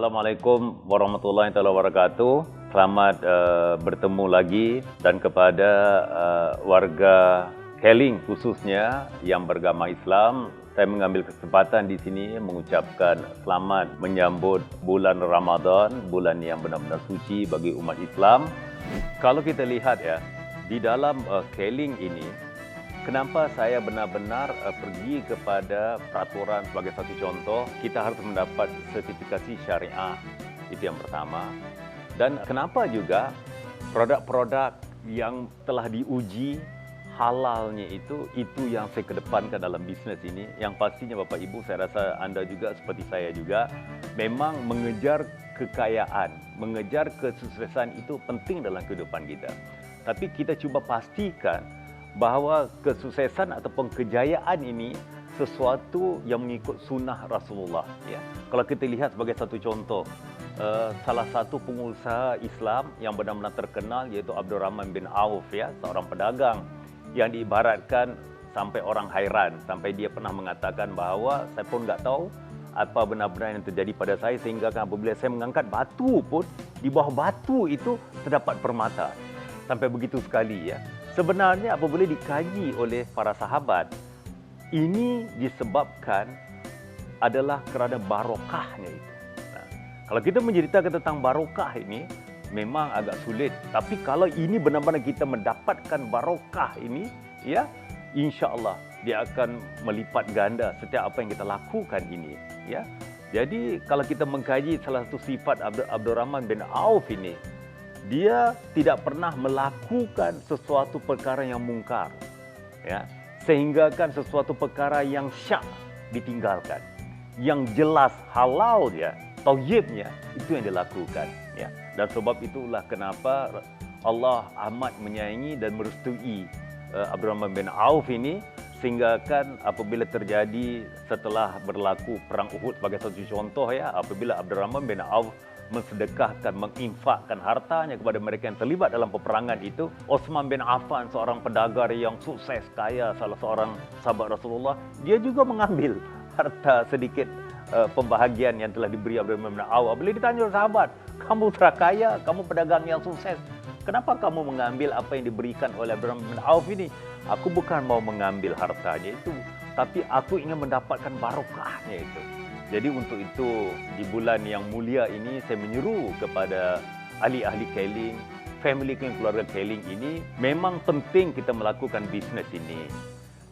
Assalamualaikum warahmatullahi wabarakatuh. Selamat bertemu lagi dan kepada warga Keling khususnya yang beragama Islam, saya mengambil kesempatan di sini mengucapkan selamat menyambut bulan Ramadan, bulan yang benar-benar suci bagi umat Islam. Kalau kita lihat ya, di dalam Keling ini, kenapa saya benar-benar pergi kepada peraturan sebagai satu contoh, kita harus mendapat sertifikasi syariah, itu yang pertama. Dan kenapa juga produk-produk yang telah diuji halalnya itu yang saya kedepankan dalam bisnes ini. Yang pastinya Bapak Ibu, saya rasa Anda juga seperti saya juga, memang mengejar kekayaan, mengejar kesuksesan itu penting dalam kehidupan kita. Tapi kita cuba pastikan bahawa kesuksesan ataupun kejayaan ini sesuatu yang mengikut sunnah Rasulullah. Ya. Kalau kita lihat sebagai satu contoh, salah satu pengusaha Islam yang benar-benar terkenal yaitu Abdurrahman bin Auf, ya, seorang pedagang yang diibaratkan sampai orang hairan, sampai dia pernah mengatakan bahawa saya pun nggak tahu apa benar-benar yang terjadi pada saya, sehingga apabila saya mengangkat batu pun di bawah batu itu terdapat permata. Sampai begitu sekali, ya. Sebenarnya apabila dikaji oleh para sahabat, ini disebabkan adalah kerana barokahnya itu. Nah, kalau kita menceritakan tentang barokah ini, memang agak sulit. Tapi kalau ini benar-benar kita mendapatkan barokah ini, ya, insya-Allah dia akan melipat ganda setiap apa yang kita lakukan ini, ya. Jadi kalau kita mengkaji salah satu sifat Abdurrahman bin Auf ini, dia tidak pernah melakukan sesuatu perkara yang mungkar, ya, sehingga kan sesuatu perkara yang syak ditinggalkan, yang jelas halalnya, thayyibnya, itu yang dilakukan, ya. Dan sebab itulah kenapa Allah amat menyayangi dan merestui Abdurrahman bin Auf ini, sehingga kan apabila terjadi setelah berlaku perang Uhud sebagai satu contoh, ya, apabila Abdurrahman bin Auf mensedekahkan, menginfakkan hartanya kepada mereka yang terlibat dalam peperangan itu, Utsman bin Affan, seorang pedagang yang sukses, kaya, salah seorang sahabat Rasulullah, dia juga mengambil harta sedikit pembahagian yang telah diberi Abdurrahman bin Auf. Bila ditanya oleh sahabat, kamu kaya, kamu pedagang yang sukses, kenapa kamu mengambil apa yang diberikan oleh Abdurrahman bin Auf ini? Aku bukan mau mengambil hartanya itu, tapi aku ingin mendapatkan barokahnya itu. Jadi untuk itu, di bulan yang mulia ini, saya menyeru kepada ahli-ahli Keling, family keluarga Keling ini, memang penting kita melakukan bisnes ini.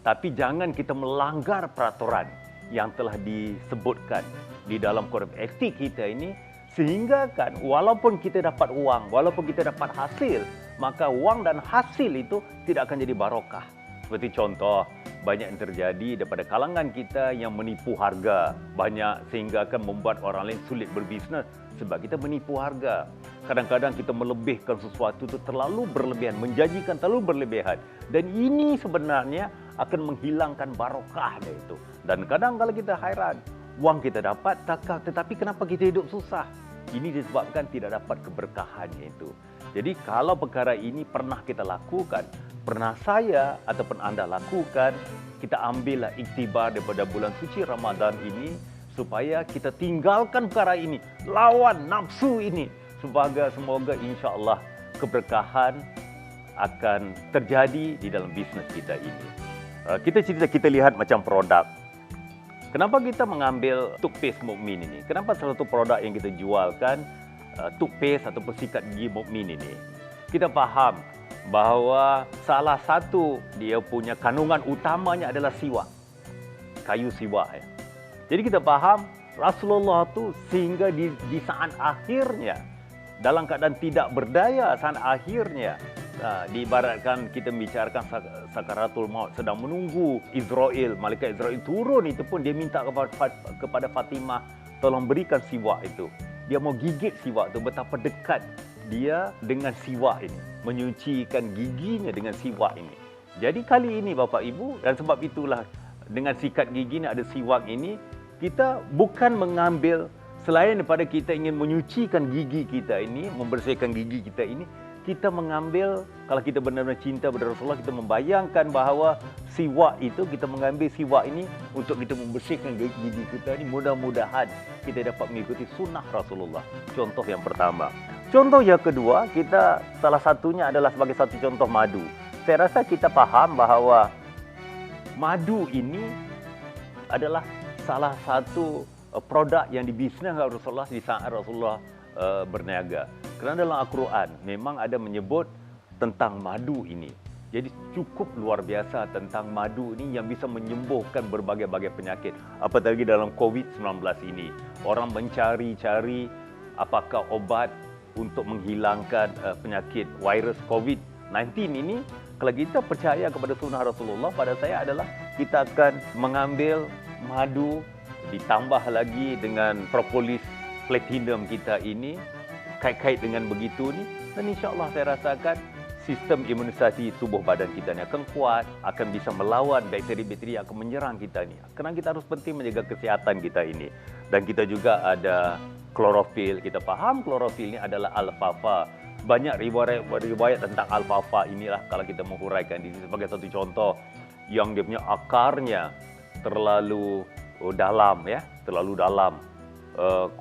Tapi jangan kita melanggar peraturan yang telah disebutkan di dalam kode etik kita ini, sehingga kan walaupun kita dapat uang, walaupun kita dapat hasil, maka uang dan hasil itu tidak akan jadi barokah. Seperti contoh, banyak yang terjadi daripada kalangan kita yang menipu harga banyak, sehingga akan membuat orang lain sulit berbisnes sebab kita menipu harga. Kadang-kadang kita melebihkan sesuatu itu terlalu berlebihan, menjanjikan terlalu berlebihan, dan ini sebenarnya akan menghilangkan barokahnya itu. Dan kadang kalau kita hairan, uang kita dapat, tetapi kenapa kita hidup susah? Ini disebabkan tidak dapat keberkahannya itu. Jadi kalau perkara ini pernah kita lakukan, pernah saya ataupun anda lakukan, kita ambillah iktibar daripada bulan suci Ramadan ini, supaya kita tinggalkan perkara ini, lawan nafsu ini, semoga insya-Allah keberkahan akan terjadi di dalam bisnes kita ini. Kita lihat macam produk. Kenapa kita mengambil toothpaste Mukmin ini? Kenapa salah satu produk yang kita jualkan toothpaste atau sikat gigi Mukmin ini? Kita faham bahawa salah satu dia punya kandungan utamanya adalah siwak, kayu siwak, ya. Jadi kita faham Rasulullah tu sehingga di saat akhirnya, dalam keadaan tidak berdaya saat akhirnya, diibaratkan kita membicarakan sakaratul maut, sedang menunggu Israel, malaikat Israel turun, itu pun dia minta kepada Fatimah, tolong berikan siwak itu. Dia mau gigit siwak itu, betapa dekat dia dengan siwak ini, menyucikan giginya dengan siwak ini. Jadi kali ini Bapak Ibu, dan sebab itulah dengan sikat gigi ini ada siwak ini, kita bukan mengambil, selain daripada kita ingin menyucikan gigi kita ini, membersihkan gigi kita ini, kita mengambil, kalau kita benar-benar cinta kepada Rasulullah, kita membayangkan bahawa siwak itu, kita mengambil siwak ini untuk kita membersihkan gigi kita ini. Mudah-mudahan kita dapat mengikuti sunnah Rasulullah. Contoh yang pertama. Contoh yang kedua, kita salah satunya adalah sebagai satu contoh madu. Saya rasa kita faham bahawa madu ini adalah salah satu produk yang dibisnes oleh Rasulullah di saat Rasulullah berniaga. Kerana dalam Al-Quran memang ada menyebut tentang madu ini. Jadi cukup luar biasa tentang madu ini yang bisa menyembuhkan berbagai-bagai penyakit. Apatah lagi dalam COVID-19 ini. Orang mencari-cari apakah obat untuk menghilangkan penyakit virus COVID-19 ini. Kalau kita percaya kepada sunnah Rasulullah, pada saya adalah kita akan mengambil madu ditambah lagi dengan propolis platinum kita ini, kait-kait dengan begitu ni, dan insya-Allah saya rasakan sistem imunisasi tubuh badan kita ni akan kuat, akan bisa melawan bakteri-bakteri yang akan menyerang kita ni. Kerana kita harus penting menjaga kesihatan kita ini. Dan kita juga ada klorofil. Kita faham klorofil ini adalah alfalfa. Banyak riwayat tentang alfalfa inilah kalau kita menghuraikan di sini sebagai satu contoh yang dia punya akarnya terlalu dalam, ya, terlalu dalam,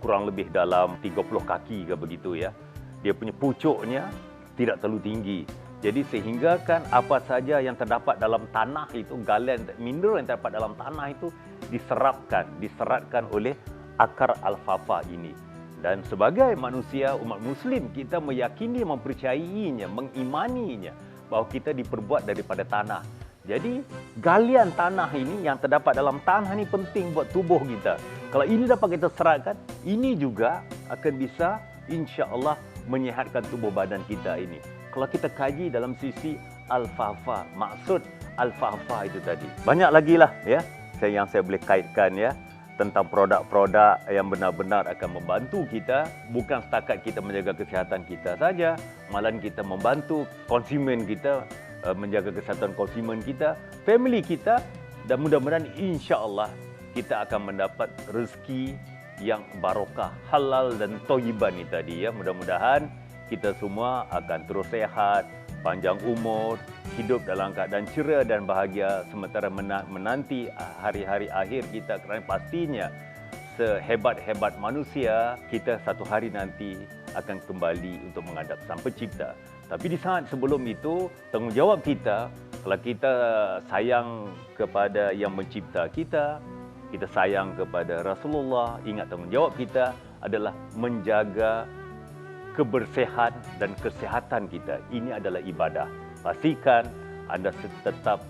kurang lebih dalam 30 kaki ke begitu, ya. Dia punya pucuknya tidak terlalu tinggi. Jadi sehingga kan apa saja yang terdapat dalam tanah itu, galian mineral yang terdapat dalam tanah itu diserapkan oleh akar alfalfa ini. Dan sebagai manusia, umat muslim, kita meyakini, mempercayainya, mengimaninya bahawa kita diperbuat daripada tanah. Jadi galian tanah ini yang terdapat dalam tanah ini penting buat tubuh kita. Kalau ini dapat kita serapkan, ini juga akan bisa insya-Allah menyihatkan tubuh badan kita ini. Kalau kita kaji dalam sisi alfalfa, maksud alfalfa itu tadi. Banyak lagi lah, ya, yang saya boleh kaitkan, ya, tentang produk-produk yang benar-benar akan membantu kita, bukan setakat kita menjaga kesihatan kita saja, malahan kita membantu konsumen kita, menjaga kesihatan konsumen kita, family kita, dan mudah-mudahan insya-Allah kita akan mendapat rezeki yang barokah, halal dan thayyiban ini tadi, ya. Mudah-mudahan kita semua akan terus sehat, panjang umur, hidup dalam keadaan ceria dan bahagia sementara menanti hari-hari akhir kita, kerana pastinya sehebat-hebat manusia, kita satu hari nanti akan kembali untuk menghadap Sang Pencipta. Tapi di saat sebelum itu, tanggungjawab kita, kalau kita sayang kepada yang mencipta kita, kita sayang kepada Rasulullah, ingat tanggungjawab kita adalah menjaga kebersihan dan kesihatan kita. Ini adalah ibadah. Pastikan anda tetap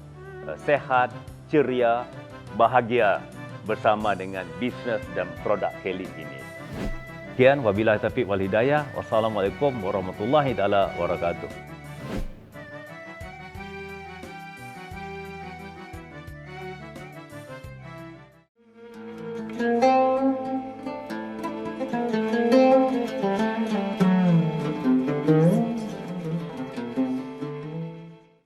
sehat, ceria, bahagia bersama dengan bisnes dan produk Healing ini. Sekian, wabillahi taufiq wal hidayah. Wassalamualaikum warahmatullahi taala wabarakatuh.